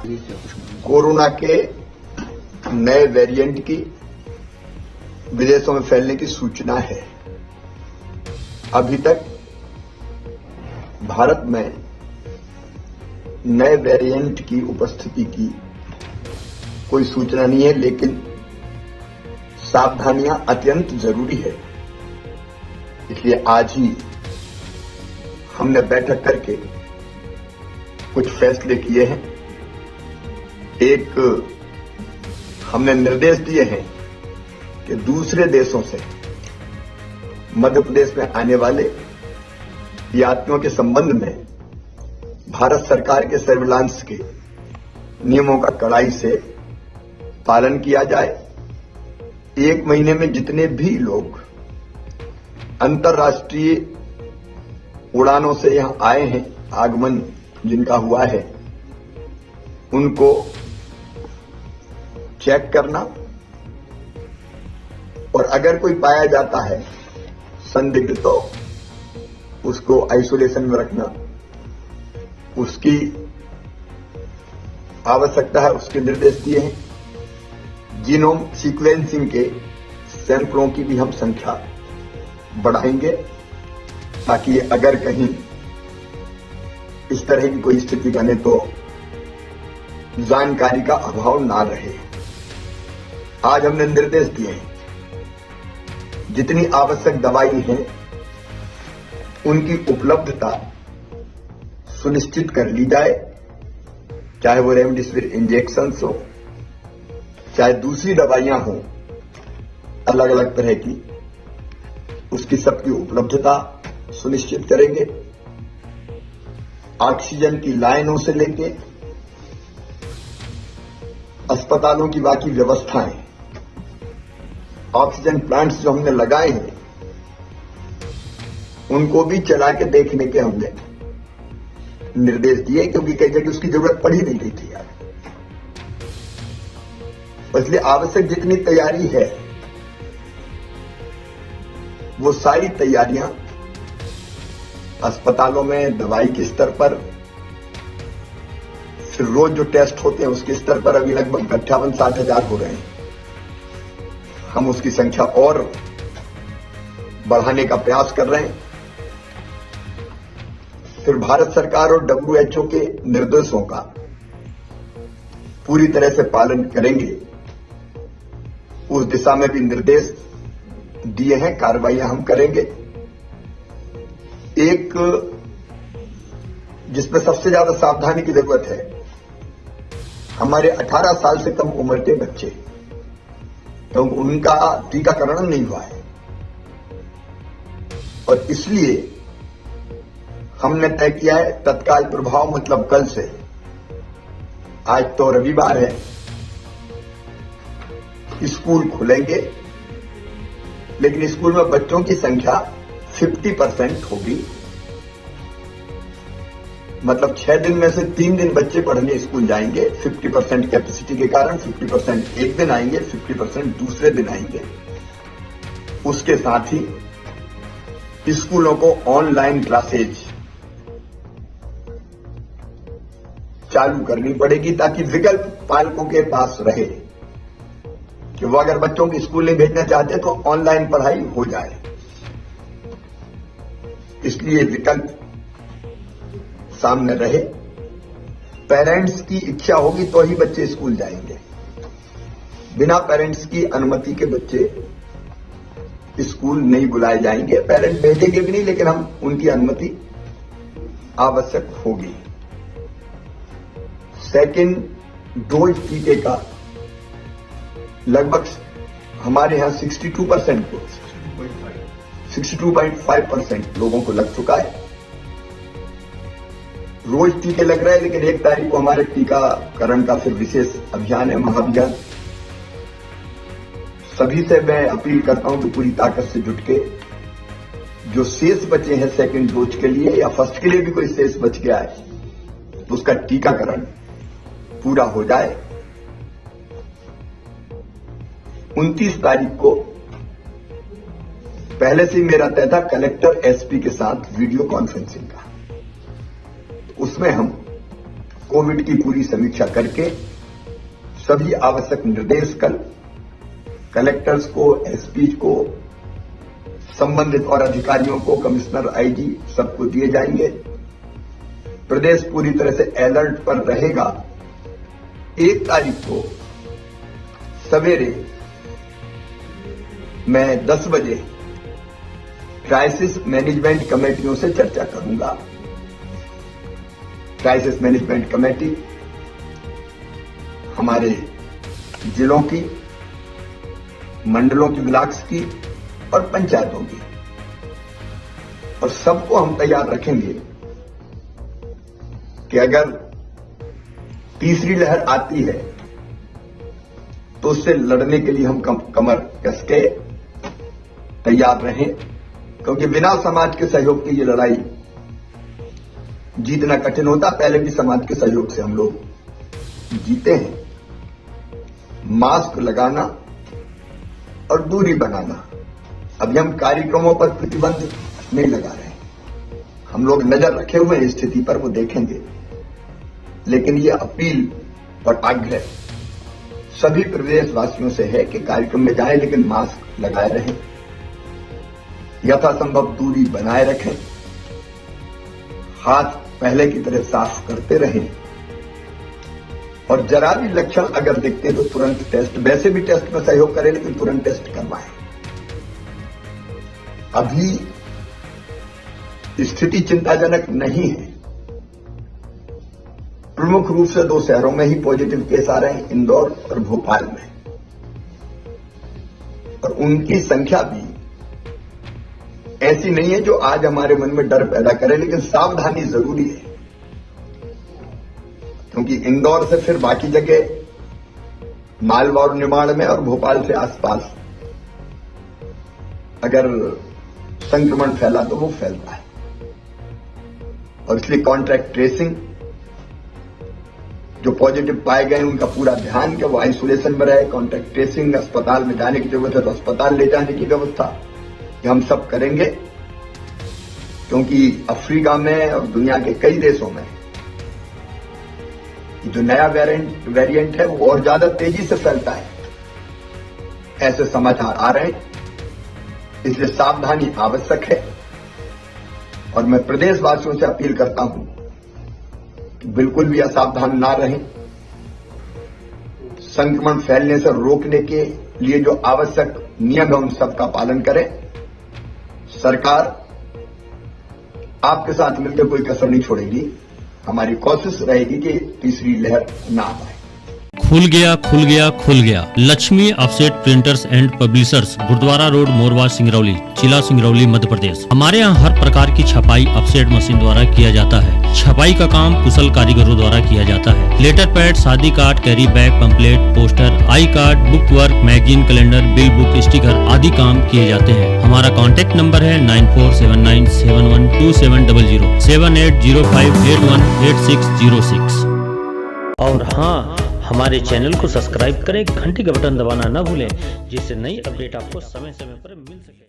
Corona के नए variant की विदेशों में फैलने की सूचना है। अभी तक भारत में नए वेरिएंट की उपस्थिति की कोई सूचना नहीं है, लेकिन सावधानियां अत्यंत जरूरी है। इसलिए आज ही हमने बैठक करके कुछ फैसले किए हैं। एक हमने निर्देश दिए हैं कि दूसरे देशों से मध्य प्रदेश में आने वाले यात्रियों के संबंध में भारत सरकार के सर्विलांस के नियमों का कड़ाई से पालन किया जाए। 1 महीने में जितने भी लोग अंतर्राष्ट्रीय उड़ानों से यहां आए हैं, आगमन जिनका हुआ है, उनको चेक करना और अगर कोई पाया जाता है संदिग्ध तो उसको आइसोलेशन में रखना। उसकी आवश्यकता है, उसके निर्देश दिए हैं। जीनोम सीक्वेंसिंग के सैंपलों की भी हम संख्या बढ़ाएंगे ताकि अगर कहीं इस तरह की कोई स्थिति बने तो जानकारी का अभाव ना रहे। आज हमने निर्देश दिए हैं, जितनी आवश्यक दवाई है उनकी उपलब्धता सुनिश्चित कर ली जाए, चाहे वो रेमडेसिविर इंजेक्शन हो, चाहे दूसरी दवाइयां हो अलग अलग तरह की, उसकी सबकी उपलब्धता सुनिश्चित करेंगे। ऑक्सीजन की लाइनों से लेके अस्पतालों की बाकी व्यवस्थाएं, ऑक्सीजन प्लांट्स जो हमने लगाए हैं उनको भी चला के देखने के हमने निर्देश दिए, क्योंकि कई जगह उसकी जरूरत पड़ ही नहीं रही थी यार। इसलिए आवश्यक जितनी तैयारी है वो सारी तैयारियां अस्पतालों में दवाई के स्तर पर, फिर रोज जो टेस्ट होते हैं उसके स्तर पर अभी लगभग 58-60 हजार हो रहे हैं। हम उसकी संख्या और बढ़ाने का प्रयास कर रहे हैं। फिर भारत सरकार और WHO के निर्देशों का पूरी तरह से पालन करेंगे। उस दिशा में भी निर्देश दिए हैं, कार्रवाइयां हम करेंगे। एक जिसमें सबसे ज्यादा सावधानी की जरूरत है, हमारे 18 साल से कम उम्र के बच्चे, क्योंकि उनका टीकाकरण नहीं हुआ है और इसलिए हमने तय किया है तत्काल प्रभाव, मतलब कल से, आज तो रविवार है, स्कूल खुलेंगे, लेकिन स्कूल में बच्चों की संख्या 50% होगी। मतलब 6 दिन में से 3 दिन बच्चे पढ़ने स्कूल जाएंगे। 50% कैपेसिटी के कारण 50% एक दिन आएंगे, 50% दूसरे दिन आएंगे। उसके साथ ही स्कूलों को ऑनलाइन क्लासेज चालू करनी पड़ेगी ताकि विकल्प पालकों के पास रहे कि वो अगर बच्चों को स्कूल नहीं भेजना चाहते तो ऑनलाइन पढ़ाई हो जाए। इसलिए विकल्प सामने रहे। पेरेंट्स की इच्छा होगी तो ही बच्चे स्कूल जाएंगे। बिना पेरेंट्स की अनुमति के बच्चे स्कूल नहीं बुलाए जाएंगे। पेरेंट्स भेजेंगे भी नहीं, लेकिन हम उनकी अनुमति आवश्यक होगी। सेकेंड डोज टीके का लगभग हमारे यहां 62.5% लोगों को लग चुका है। रोज टीके लग रहे हैं, लेकिन 1 तारीख को हमारे टीकाकरण का फिर विशेष अभियान है, महाअभियान। सभी से मैं अपील करता हूं कि पूरी ताकत से जुट के जो शेष बचे हैं सेकंड डोज के लिए या फर्स्ट के लिए भी कोई शेष बच गया है तो उसका टीकाकरण पूरा हो जाए। 29 तारीख को पहले से ही मेरा तय था कलेक्टर एसपी के साथ वीडियो कॉन्फ्रेंसिंग का। उसमें हम कोविड की पूरी समीक्षा करके सभी आवश्यक निर्देश कल कलेक्टर्स को, एसपी को, संबंधित और अधिकारियों को, कमिश्नर, आईजी सबको दिए जाएंगे। प्रदेश पूरी तरह से अलर्ट पर रहेगा। 1 तारीख को सवेरे मैं 10 बजे क्राइसिस मैनेजमेंट कमेटियों से चर्चा करूंगा। क्राइसिस मैनेजमेंट कमेटी हमारे जिलों की, मंडलों की, ब्लॉक्स की और पंचायतों की, और सबको हम तैयार रखेंगे कि अगर तीसरी लहर आती है तो उससे लड़ने के लिए हम कमर कस के तैयार रहें, क्योंकि बिना समाज के सहयोग की ये लड़ाई जीतना कठिन होता। पहले भी समाज के सहयोग से हम लोग जीते हैं। मास्क लगाना और दूरी बनाना, अभी हम कार्यक्रमों पर प्रतिबंध नहीं लगा रहे हैं। हम लोग नजर रखे हुए हैं स्थिति पर, वो देखेंगे। लेकिन ये अपील और आग्रह सभी प्रदेशवासियों से है कि कार्यक्रम में जाएं, लेकिन मास्क लगाए रहें, यथासंभव दूरी बनाए रखें, हाथ पहले की तरह साफ करते रहें, और जरा भी लक्षण अगर दिखते तो तुरंत टेस्ट, वैसे भी टेस्ट में सहयोग करें लेकिन तुरंत टेस्ट करवाएं। अभी स्थिति चिंताजनक नहीं है। प्रमुख रूप से 2 शहरों में ही पॉजिटिव केस आ रहे हैं, इंदौर और भोपाल में, और उनकी संख्या भी ऐसी नहीं है जो आज हमारे मन में डर पैदा करे, लेकिन सावधानी जरूरी है, क्योंकि इंदौर से फिर बाकी जगह मालवा और निमाड़ में और भोपाल से आसपास अगर संक्रमण फैला तो वो फैलता है, और इसलिए कॉन्ट्रैक्ट ट्रेसिंग, जो पॉजिटिव पाए गए उनका पूरा ध्यान कि वो आइसोलेशन में रहे, कॉन्ट्रैक्ट ट्रेसिंग, अस्पताल में जाने की जरूरत है तो अस्पताल ले जाने की व्यवस्था, ये हम सब करेंगे, क्योंकि अफ्रीका में और दुनिया के कई देशों में जो नया वेरिएंट है वो और ज्यादा तेजी से फैलता है, ऐसे समाचार आ रहे हैं। इसलिए सावधानी आवश्यक है, और मैं प्रदेशवासियों से अपील करता हूं कि बिल्कुल भी असावधान ना रहें। संक्रमण फैलने से रोकने के लिए जो आवश्यक नियम है उन सबका पालन करें। सरकार आपके साथ मिलकर कोई कसर नहीं छोड़ेगी। हमारी कोशिश रहेगी कि तीसरी लहर ना आए। खुल गया Lakshmi offset printers and publishers, Gurudwara road, Morwa, Singrauli, जिला सिंगरौली, मध्य प्रदेश। हमारे यहाँ हर प्रकार की छपाई ऑफसेट मशीन द्वारा किया जाता है। छपाई का काम कुशल कारीगरों द्वारा किया जाता है। लेटर पैड, शादी card, carry bag, pamphlet, poster, I card, book work, magazine, calendar, bill book, sticker आदि काम किए जाते हैं। हमारा कॉन्टैक्ट नंबर है 9479712700 7805818606। और हाँ, हमारे चैनल को सब्सक्राइब करें, घंटी का बटन दबाना न भूलें, जिससे नई अपडेट आपको समय समय पर मिल सके।